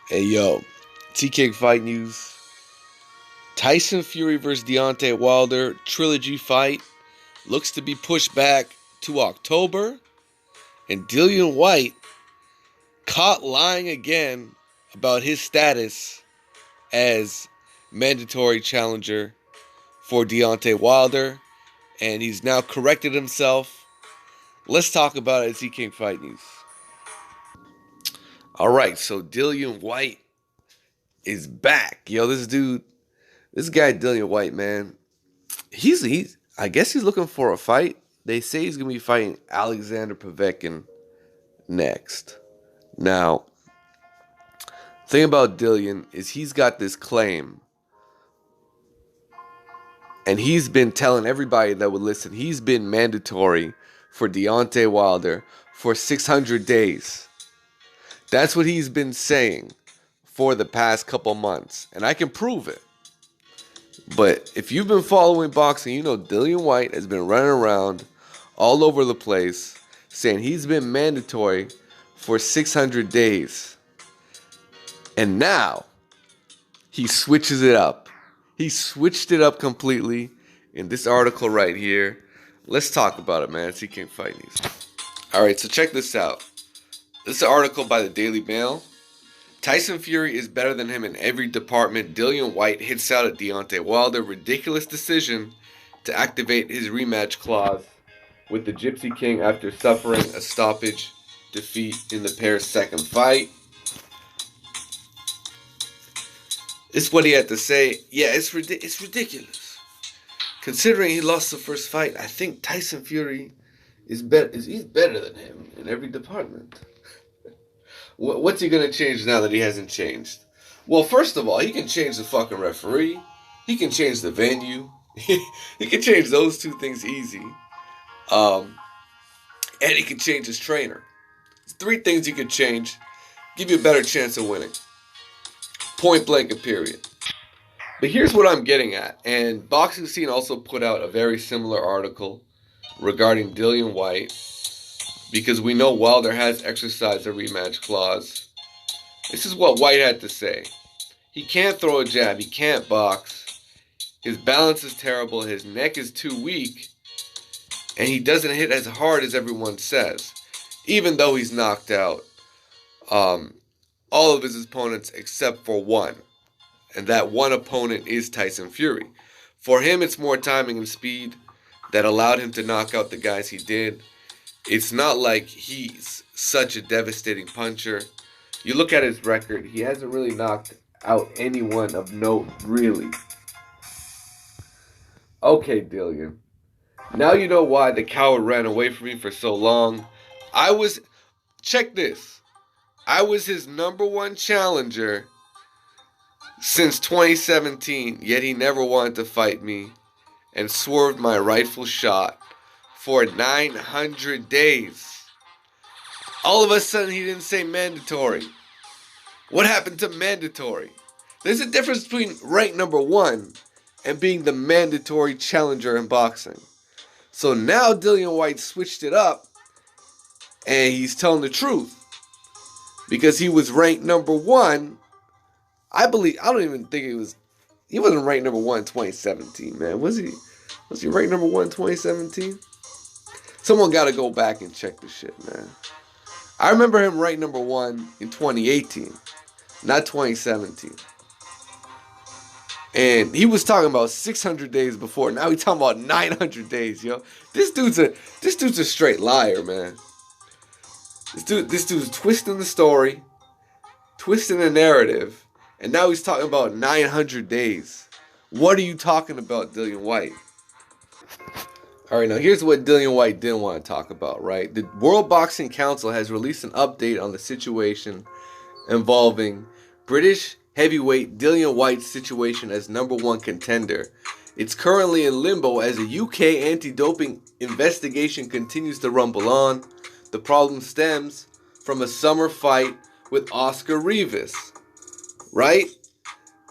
Hey yo, TK Fight News. Tyson Fury versus Deontay Wilder trilogy fight looks to be pushed back to October. And Dillian Whyte caught lying again about his status as mandatory challenger for Deontay Wilder. And he's now corrected himself. Let's talk about it at TK Fight News. Alright, so Dillian Whyte is back. Yo, this guy Dillian Whyte, man, he's I guess he's looking for a fight. They say he's gonna be fighting Alexander Povetkin next. Now, thing about Dillian is he's got this claim, and he's been telling everybody that would listen, he's been mandatory for Deontay Wilder for 600 days. That's what he's been saying for the past couple months, and I can prove it. But if you've been following boxing, you know Dillian Whyte has been running around all over the place saying he's been mandatory for 600 days. And now he switches it up. He switched it up completely in this article right here. Let's talk about it, man. It's TK Fight News. All right, so check this out. This is an article by the Daily Mail. Tyson Fury is better than him in every department. Dillian Whyte hits out at Deontay Wilder. Ridiculous decision to activate his rematch clause with the Gypsy King after suffering a stoppage defeat in the pair's second fight. This is what he had to say. Yeah, it's ridiculous. Considering he lost the first fight, I think Tyson Fury is he's better than him in every department. What's he going to change now that he hasn't changed? Well, first of all, he can change the fucking referee. He can change the venue. He can change those two things easy. And he can change his trainer. It's three things he could change. Give you a better chance of winning. Point blank and period. But here's what I'm getting at. And Boxing Scene also put out a very similar article regarding Dillian Whyte, because we know Wilder has exercised a rematch clause. This is what Whyte had to say. He can't throw a jab. He can't box. His balance is terrible. His neck is too weak. And he doesn't hit as hard as everyone says. Even though he's knocked out all of his opponents except for one. And that one opponent is Tyson Fury. For him, it's more timing and speed that allowed him to knock out the guys he did. It's not like he's such a devastating puncher. You look at his record, he hasn't really knocked out anyone of note, really. Okay, Dillian. Now you know why the coward ran away from me for so long. Check this. I was his number one challenger since 2017, yet he never wanted to fight me and swerved my rightful shot for 900 days. All of a sudden, he didn't say mandatory. What happened to mandatory? There's a difference between rank number one and being the mandatory challenger in boxing. So now Dillian Whyte switched it up, and he's telling the truth. Because he was ranked number one. I don't even think he wasn't ranked number one in 2017, man. Was he ranked number one in 2017? Someone got to go back and check this shit, man. I remember him ranked number one in 2018, not 2017. And he was talking about 600 days before. Now he's talking about 900 days, yo. This dude's a straight liar, man. This dude's twisting the story, twisting the narrative, and now he's talking about 900 days. What are you talking about, Dillian Whyte? All right, now here's what Dillian Whyte didn't want to talk about, right? The World Boxing Council has released an update on the situation involving British heavyweight Dillian Whyte's situation as number one contender. It's currently in limbo as a UK anti-doping investigation continues to rumble on. The problem stems from a summer fight with Oscar Rivas, right?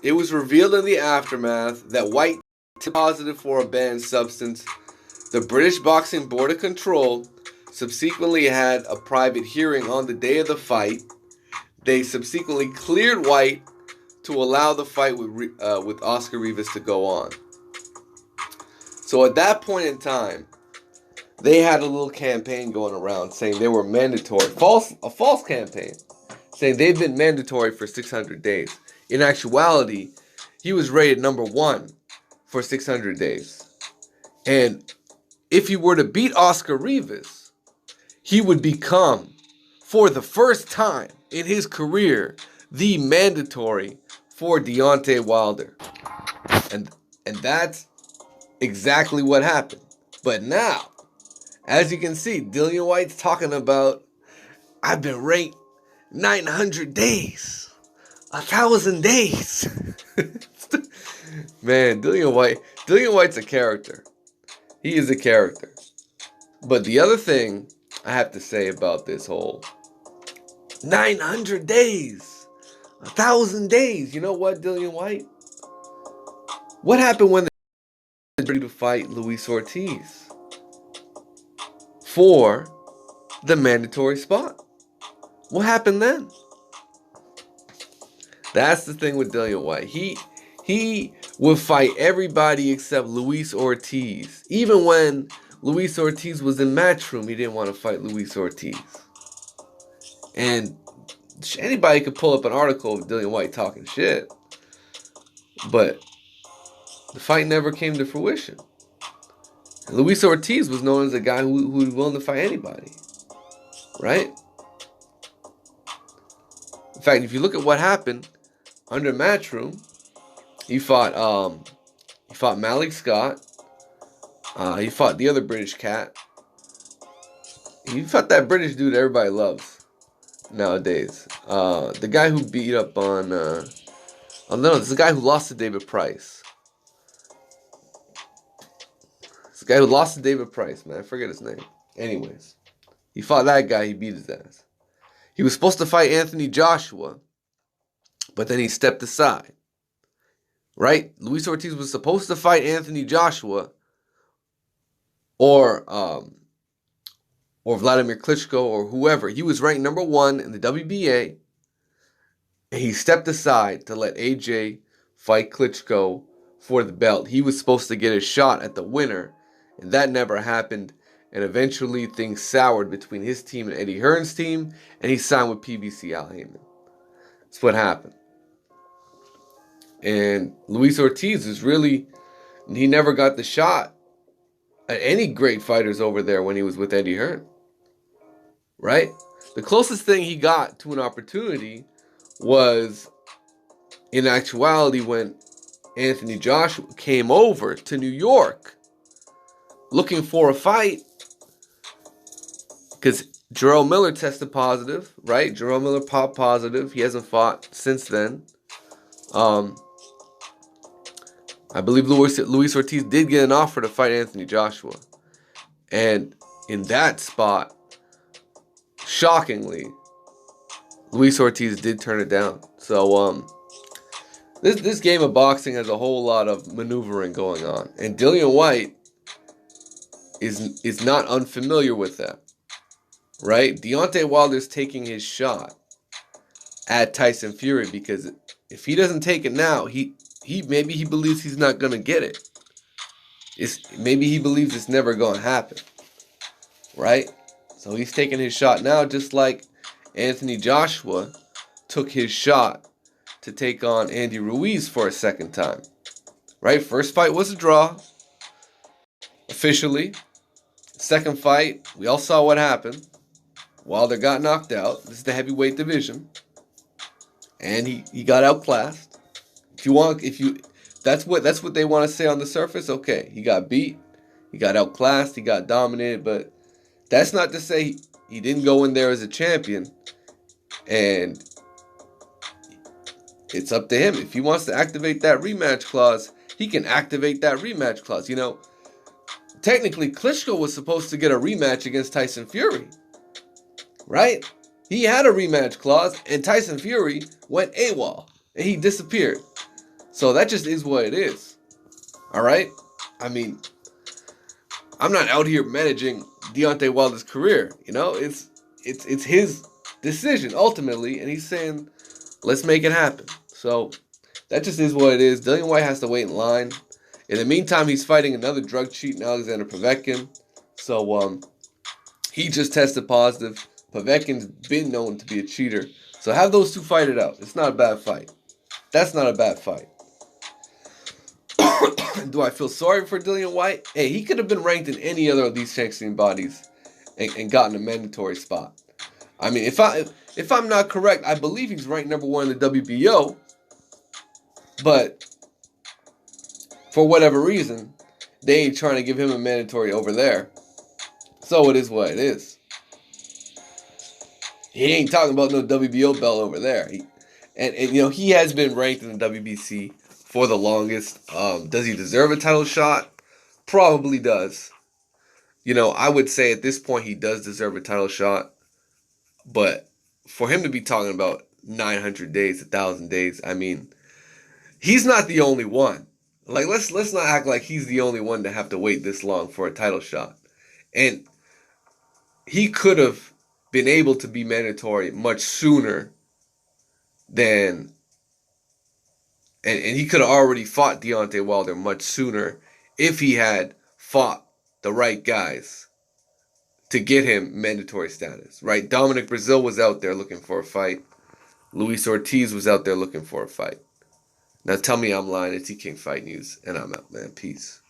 It was revealed in the aftermath that Whyte tested positive for a banned substance. The British Boxing Board of Control subsequently had a private hearing on the day of the fight. they subsequently cleared Whyte to allow the fight with Oscar Rivas to go on. So at that point in time, they had a little campaign going around saying they were mandatory. A false campaign saying they've been mandatory for 600 days. In actuality, he was rated number 1 for 600 days. And if he were to beat Oscar Rivas, he would become, for the first time in his career, the mandatory for Deontay Wilder. And that's exactly what happened. But now, as you can see, Dillian Whyte's talking about, I've been ranked 900 days, 1,000 days. Man, Dillian Whyte's a character. He is a character. But the other thing I have to say about this whole 900 days, 1,000 days. You know what, Dillian Whyte? What happened when they were ready to fight Luis Ortiz for the mandatory spot? What happened then? That's the thing with Dillian Whyte. He would fight everybody except Luis Ortiz. Even when Luis Ortiz was in Matchroom, he didn't want to fight Luis Ortiz. And anybody could pull up an article of Dillian Whyte talking shit. But the fight never came to fruition. And Luis Ortiz was known as a guy who was willing to fight anybody. Right? In fact, if you look at what happened under Matchroom, he fought Malik Scott. He fought the other British cat. He fought that British dude everybody loves nowadays. The guy who beat up on... no, it's the guy who lost to David Price. It's the guy who lost to David Price, man. I forget his name. Anyways, he fought that guy. He beat his ass. He was supposed to fight Anthony Joshua, but then he stepped aside. Right? Luis Ortiz was supposed to fight Anthony Joshua or Vladimir Klitschko or whoever. He was ranked number 1 in the WBA, and he stepped aside to let AJ fight Klitschko for the belt. He was supposed to get a shot at the winner, and that never happened. And eventually things soured between his team and Eddie Hearn's team, and he signed with PBC Al Haymon. That's what happened. And Luis Ortiz he never got the shot at any great fighters over there when he was with Eddie Hearn. Right? The closest thing he got to an opportunity was, in actuality, when Anthony Joshua came over to New York looking for a fight, because Jarrell Miller tested positive, right? Jarrell Miller popped positive. He hasn't fought since then. I believe Luis Ortiz did get an offer to fight Anthony Joshua. And in that spot, shockingly, Luis Ortiz did turn it down. So this game of boxing has a whole lot of maneuvering going on. And Dillian Whyte is not unfamiliar with that. Right? Deontay Wilder's taking his shot at Tyson Fury because if he doesn't take it now, maybe he believes he's not gonna get it. Maybe he believes it's never gonna happen. Right? So he's taking his shot now, just like Anthony Joshua took his shot to take on Andy Ruiz for a second time. Right? First fight was a draw. Officially. Second fight, we all saw what happened. Wilder got knocked out. This is the heavyweight division. And he got outclassed. That's what they want to say on the surface, okay. He got beat, he got outclassed, he got dominated, but that's not to say he didn't go in there as a champion. And it's up to him. If he wants to activate that rematch clause, he can activate that rematch clause. You know, technically Klitschko was supposed to get a rematch against Tyson Fury. Right? He had a rematch clause, and Tyson Fury went AWOL, and he disappeared. So that just is what it is. All right? I mean, I'm not out here managing Deontay Wilder's career. You know, it's his decision ultimately, and he's saying, let's make it happen. So that just is what it is. Dillian Whyte has to wait in line. In the meantime, he's fighting another drug cheat in Alexander Povetkin. So he just tested positive. Povetkin's been known to be a cheater. So have those two fight it out. It's not a bad fight. That's not a bad fight. Do I feel sorry for Dillian Whyte? Hey, he could have been ranked in any other of these sanctioning bodies and gotten a mandatory spot. I mean, if I'm not correct, I believe he's ranked number 1 in the WBO. But for whatever reason, they ain't trying to give him a mandatory over there. So it is what it is. He ain't talking about no WBO belt over there. And you know, he has been ranked in the WBC for the longest. Does he deserve a title shot? Probably does. You know, I would say at this point he does deserve a title shot. But for him to be talking about 900 days, 1,000 days, I mean, he's not the only one. Like, let's not act like he's the only one to have to wait this long for a title shot. And he could have been able to be mandatory much sooner than... And he could have already fought Deontay Wilder much sooner if he had fought the right guys to get him mandatory status, right? Dominic Brazil was out there looking for a fight. Luis Ortiz was out there looking for a fight. Now tell me I'm lying. It's King Fight News, and I'm out, man. Peace.